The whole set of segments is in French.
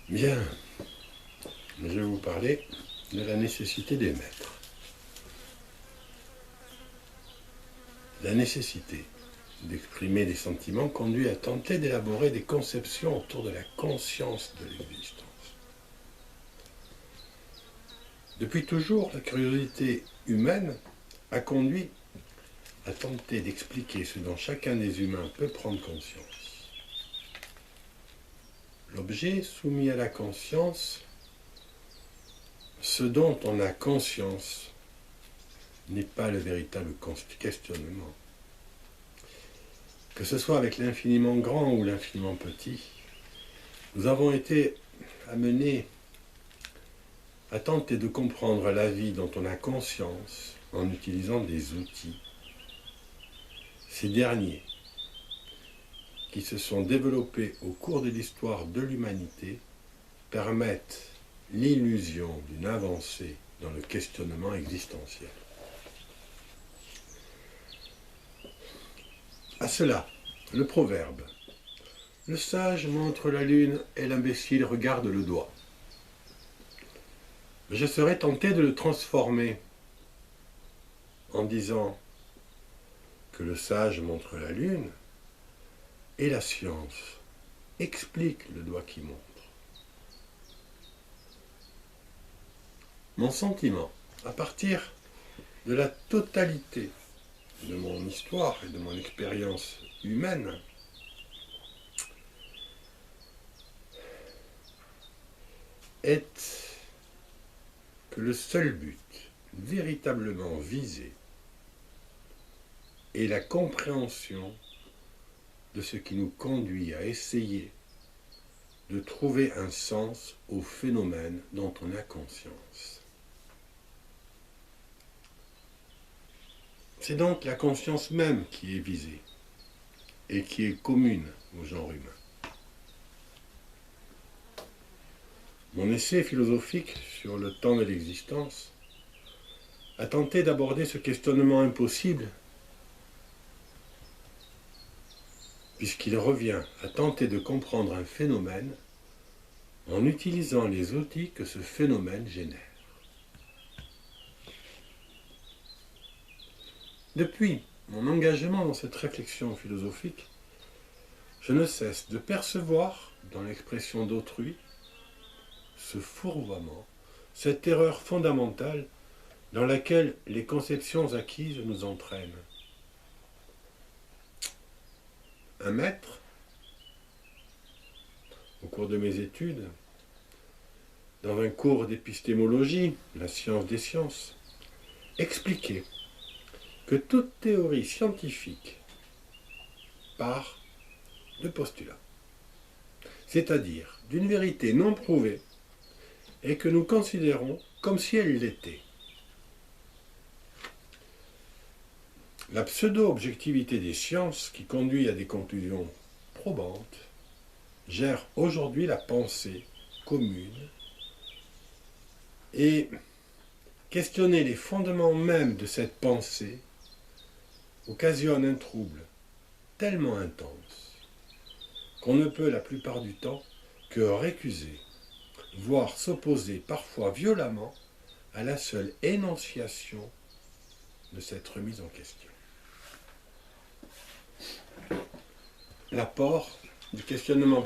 Bien, je vais vous parler de la nécessité d'émettre. La nécessité d'exprimer des sentiments conduit à tenter d'élaborer des conceptions autour de la conscience de l'existence. Depuis toujours, la curiosité humaine a conduit à tenter d'expliquer ce dont chacun des humains peut prendre conscience. L'objet soumis à la conscience, ce dont on a conscience, n'est pas le véritable questionnement. Que ce soit avec l'infiniment grand ou l'infiniment petit, nous avons été amenés à tenter de comprendre la vie dont on a conscience en utilisant des outils. Ces derniers, qui se sont développés au cours de l'histoire de l'humanité, permettent l'illusion d'une avancée dans le questionnement existentiel. À cela, le proverbe « Le sage montre la lune et l'imbécile regarde le doigt ». Je serais tenté de le transformer en disant que le sage montre la lune et la science explique le doigt qui montre. Mon sentiment, à partir de la totalité de mon histoire et de mon expérience humaine, est que le seul but véritablement visé est la compréhension de ce qui nous conduit à essayer de trouver un sens au phénomène dont on a conscience. C'est donc la conscience même qui est visée et qui est commune au genre humain. Mon essai philosophique sur le temps de l'existence a tenté d'aborder ce questionnement impossible, puisqu'il revient à tenter de comprendre un phénomène en utilisant les outils que ce phénomène génère. Depuis mon engagement dans cette réflexion philosophique, je ne cesse de percevoir dans l'expression d'autrui ce fourvoiement, cette erreur fondamentale dans laquelle les conceptions acquises nous entraînent. Un maître, au cours de mes études, dans un cours d'épistémologie, la science des sciences, expliquait que toute théorie scientifique part de postulats, c'est-à-dire d'une vérité non prouvée et que nous considérons comme si elle l'était. La pseudo-objectivité des sciences, qui conduit à des conclusions probantes, gère aujourd'hui la pensée commune et questionner les fondements mêmes de cette pensée occasionne un trouble tellement intense qu'on ne peut la plupart du temps que récuser, voire s'opposer parfois violemment à la seule énonciation de cette remise en question. L'apport du questionnement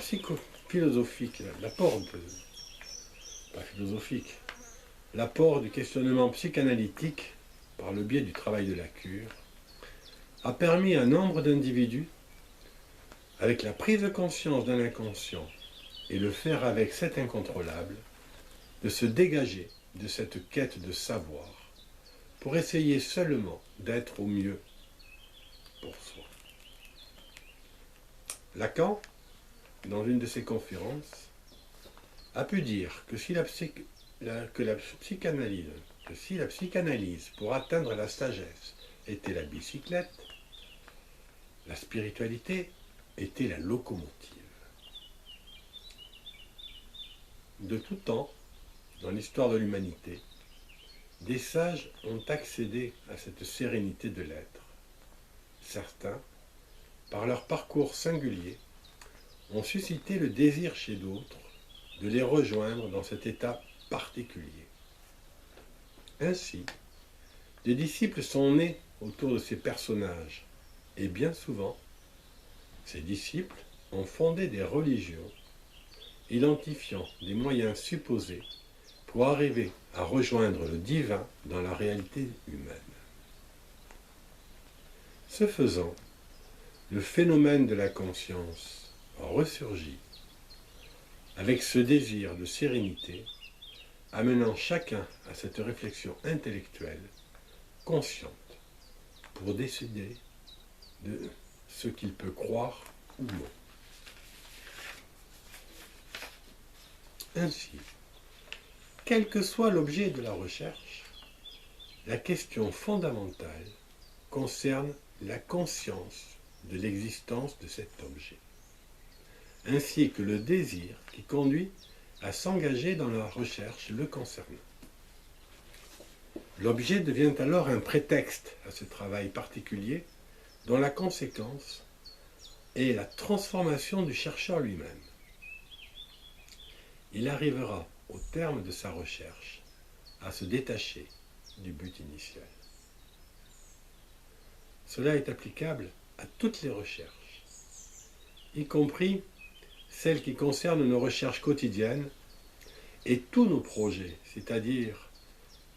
philosophique, l'apport du questionnement psychanalytique par le biais du travail de la cure a permis à nombre d'individus, avec la prise de conscience d'un inconscient et le faire avec cet incontrôlable, de se dégager de cette quête de savoir pour essayer seulement d'être au mieux pour soi. Lacan, dans une de ses conférences, a pu dire que si la psychanalyse pour atteindre la sagesse était la bicyclette, la spiritualité était la locomotive. De tout temps, dans l'histoire de l'humanité, des sages ont accédé à cette sérénité de l'être. Certains, par leur parcours singulier, ont suscité le désir chez d'autres de les rejoindre dans cet état particulier. Ainsi, des disciples sont nés autour de ces personnages, et bien souvent, ces disciples ont fondé des religions, identifiant des moyens supposés pour arriver à rejoindre le divin dans la réalité humaine. Ce faisant, le phénomène de la conscience ressurgit avec ce désir de sérénité, amenant chacun à cette réflexion intellectuelle consciente pour décider de ce qu'il peut croire ou non. Ainsi, quel que soit l'objet de la recherche, la question fondamentale concerne la conscience de l'existence de cet objet, ainsi que le désir qui conduit à s'engager dans la recherche le concernant. L'objet devient alors un prétexte à ce travail particulier dont la conséquence est la transformation du chercheur lui-même. Il arrivera, au terme de sa recherche, à se détacher du but initial. Cela est applicable à toutes les recherches, y compris celles qui concernent nos recherches quotidiennes et tous nos projets, c'est-à-dire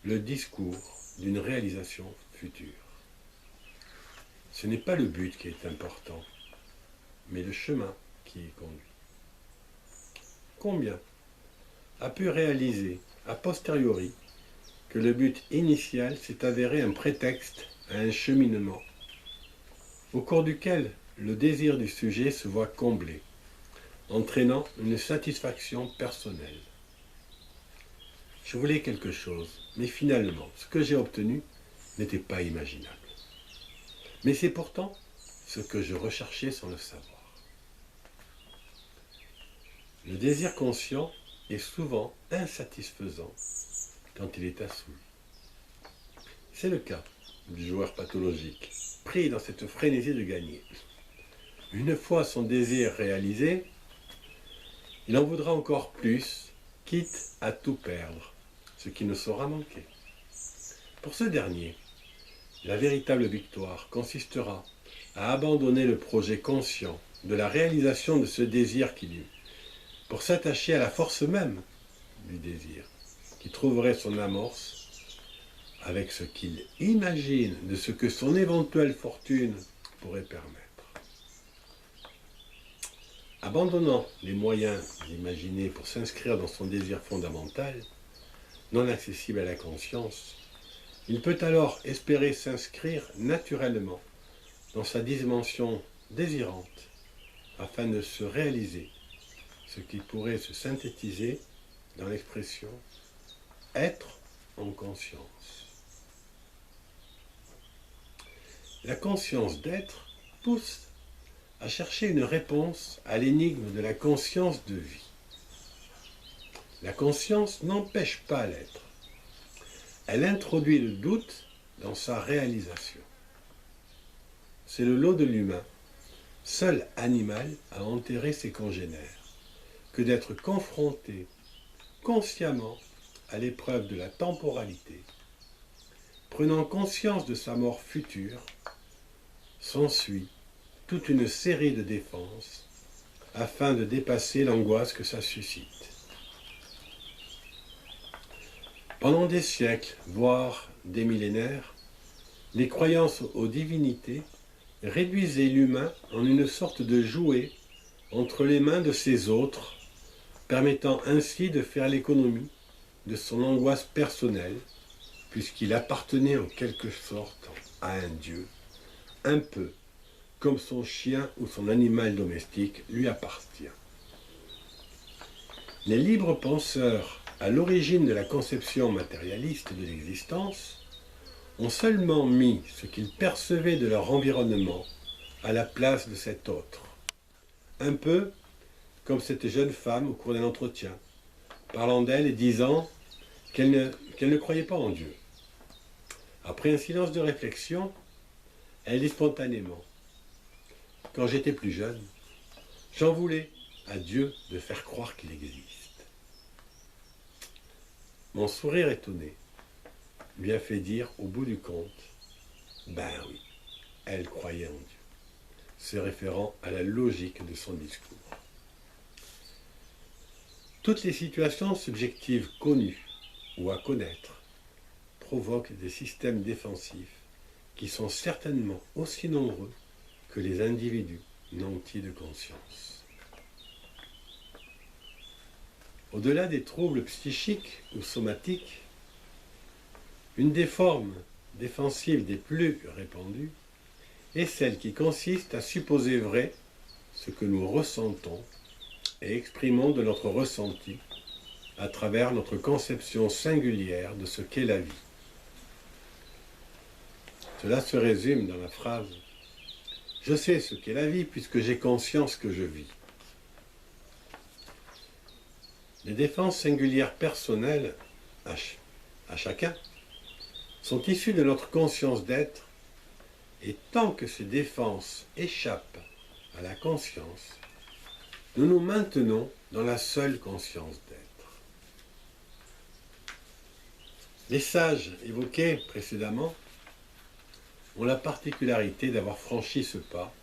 le discours d'une réalisation future. Ce n'est pas le but qui est important, mais le chemin qui y conduit. Combien a pu réaliser a posteriori que le but initial s'est avéré un prétexte à un cheminement, au cours duquel le désir du sujet se voit comblé, entraînant une satisfaction personnelle. Je voulais quelque chose, mais finalement, ce que j'ai obtenu n'était pas imaginable. Mais c'est pourtant ce que je recherchais sans le savoir. Le désir conscient est souvent insatisfaisant quand il est assouli. C'est le cas du joueur pathologique, pris dans cette frénésie de gagner. Une fois son désir réalisé, il en voudra encore plus, quitte à tout perdre, ce qui ne saura manquer. Pour ce dernier, la véritable victoire consistera à abandonner le projet conscient de la réalisation de ce désir qu'il eut, pour s'attacher à la force même du désir, qui trouverait son amorce avec ce qu'il imagine de ce que son éventuelle fortune pourrait permettre. Abandonnant les moyens imaginés pour s'inscrire dans son désir fondamental, non accessible à la conscience, il peut alors espérer s'inscrire naturellement dans sa dimension désirante afin de se réaliser, ce qui pourrait se synthétiser dans l'expression « être en conscience ». La conscience d'être pousse à chercher une réponse à l'énigme de la conscience de vie. La conscience n'empêche pas l'être. Elle introduit le doute dans sa réalisation. C'est le lot de l'humain, seul animal à enterrer ses congénères, que d'être confronté consciemment à l'épreuve de la temporalité. Prenant conscience de sa mort future, s'ensuit toute une série de défenses afin de dépasser l'angoisse que ça suscite. Pendant des siècles, voire des millénaires, les croyances aux divinités réduisaient l'humain en une sorte de jouet entre les mains de ses autres, permettant ainsi de faire l'économie de son angoisse personnelle, puisqu'il appartenait en quelque sorte à un dieu, un peu comme son chien ou son animal domestique lui appartient. Les libres penseurs, à l'origine de la conception matérialiste de l'existence, ont seulement mis ce qu'ils percevaient de leur environnement à la place de cet autre. Un peu comme cette jeune femme au cours d'un entretien, parlant d'elle et disant qu'elle ne croyait pas en Dieu, Après un silence de réflexion, elle dit spontanément, « Quand j'étais plus jeune, j'en voulais à Dieu de faire croire qu'il existe. » Mon sourire étonné lui a fait dire au bout du compte, « Ben oui, elle croyait en Dieu. » Se référant à la logique de son discours. Toutes les situations subjectives connues ou à connaître provoquent des systèmes défensifs qui sont certainement aussi nombreux que les individus nantis de conscience. Au-delà des troubles psychiques ou somatiques, une des formes défensives des plus répandues est celle qui consiste à supposer vrai ce que nous ressentons et exprimons de notre ressenti à travers notre conception singulière de ce qu'est la vie. Cela se résume dans la phrase « Je sais ce qu'est la vie puisque j'ai conscience que je vis ». Les défenses singulières personnelles, à chacun, sont issues de notre conscience d'être, et tant que ces défenses échappent à la conscience, nous nous maintenons dans la seule conscience d'être. Les sages évoqués précédemment ont la particularité d'avoir franchi ce pas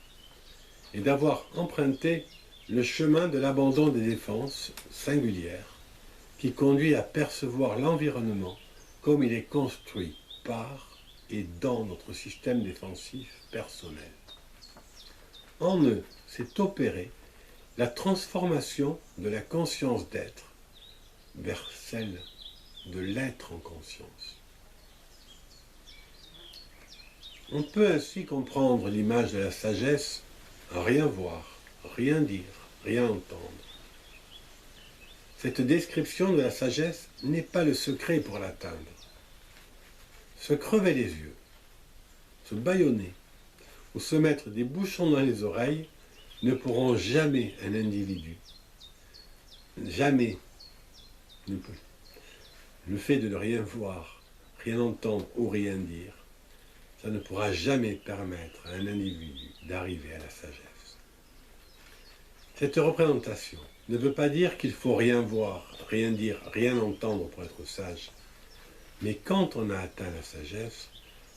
et d'avoir emprunté le chemin de l'abandon des défenses singulières qui conduit à percevoir l'environnement comme il est construit par et dans notre système défensif personnel. En eux, s'est opérée la transformation de la conscience d'être vers celle de l'être en conscience. On peut ainsi comprendre l'image de la sagesse à rien voir, rien dire, rien entendre. Cette description de la sagesse n'est pas le secret pour l'atteindre. Se crever les yeux, se bâillonner ou se mettre des bouchons dans les oreilles ne pourront jamais un individu, jamais, le fait de ne rien voir, rien entendre ou rien dire, ça ne pourra jamais permettre à un individu d'arriver à la sagesse. Cette représentation ne veut pas dire qu'il faut rien voir, rien dire, rien entendre pour être sage. Mais quand on a atteint la sagesse,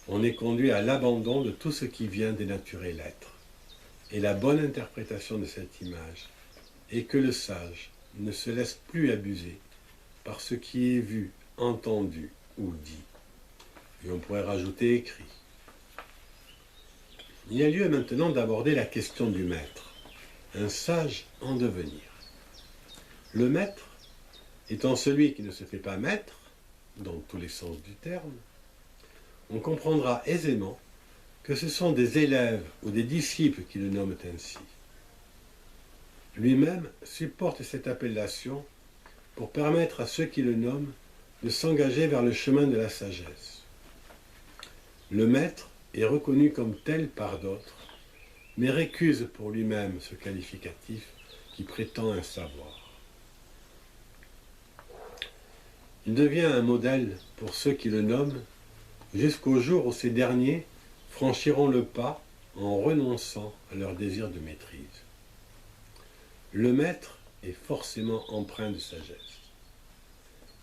on est conduit à l'abandon de tout ce qui vient dénaturer l'être. Et la bonne interprétation de cette image est que le sage ne se laisse plus abuser par ce qui est vu, entendu ou dit. Et on pourrait rajouter écrit. Il y a lieu maintenant d'aborder la question du maître, un sage en devenir. Le maître étant celui qui ne se fait pas maître, dans tous les sens du terme, on comprendra aisément que ce sont des élèves ou des disciples qui le nomment ainsi. Lui-même supporte cette appellation pour permettre à ceux qui le nomment de s'engager vers le chemin de la sagesse. Le maître est reconnu comme tel par d'autres, mais récuse pour lui-même ce qualificatif qui prétend un savoir. Il devient un modèle pour ceux qui le nomment jusqu'au jour où ces derniers franchiront le pas en renonçant à leur désir de maîtrise. Le maître est forcément empreint de sagesse.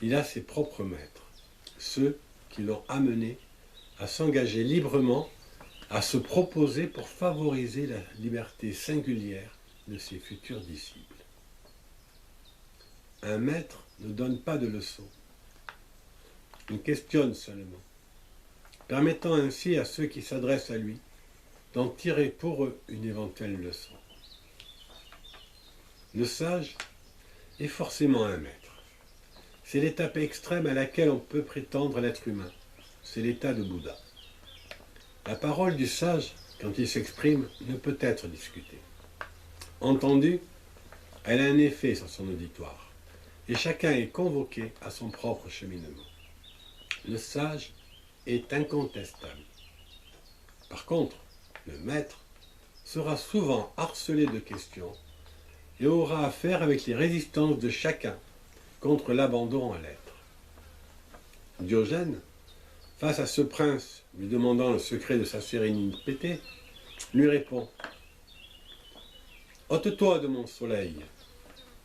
Il a ses propres maîtres, ceux qui l'ont amené à s'engager librement, à se proposer pour favoriser la liberté singulière de ses futurs disciples. Un maître ne donne pas de leçons, il questionne seulement, permettant ainsi à ceux qui s'adressent à lui d'en tirer pour eux une éventuelle leçon. Le sage est forcément un maître. C'est l'étape extrême à laquelle on peut prétendre l'être humain. C'est l'état de Bouddha. La parole du sage, quand il s'exprime, ne peut être discutée. Entendue, elle a un effet sur son auditoire, et chacun est convoqué à son propre cheminement. Le sage est incontestable. Par contre, le maître sera souvent harcelé de questions et aura à faire avec les résistances de chacun contre l'abandon à l'être. Diogène, face à ce prince, lui demandant le secret de sa sérénité, lui répond « Ôte-toi de mon soleil »,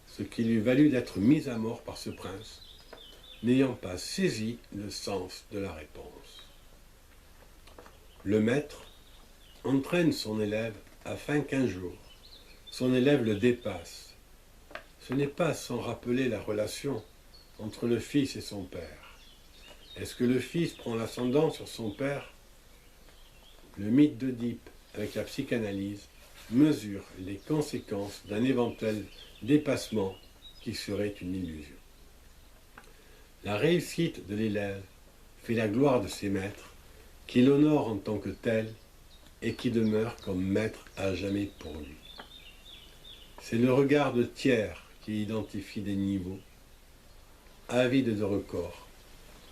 ce qui lui valut d'être mis à mort par ce prince, n'ayant pas saisi le sens de la réponse. Le maître entraîne son élève afin qu'un jour, son élève le dépasse. Ce n'est pas sans rappeler la relation entre le fils et son père. Est-ce que le fils prend l'ascendant sur son père? Le mythe d'Oedipe, avec la psychanalyse, mesure les conséquences d'un éventuel dépassement qui serait une illusion. La réussite de l'élève fait la gloire de ses maîtres, qui l'honorent en tant que tel et qui demeure comme maître à jamais pour lui. C'est le regard de tiers qui identifie des niveaux, avide de records,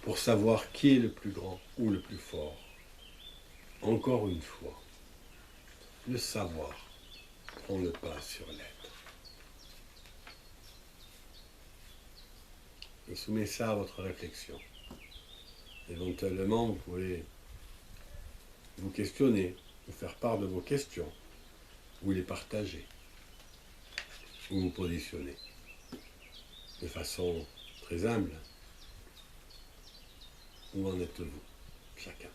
pour savoir qui est le plus grand ou le plus fort. Encore une fois, le savoir prend le pas sur l'être. Je soumets ça à votre réflexion. Éventuellement, vous pouvez vous questionner, vous faire part de vos questions, ou les partager, ou vous positionner de façon très humble. Où en êtes-vous, chacun?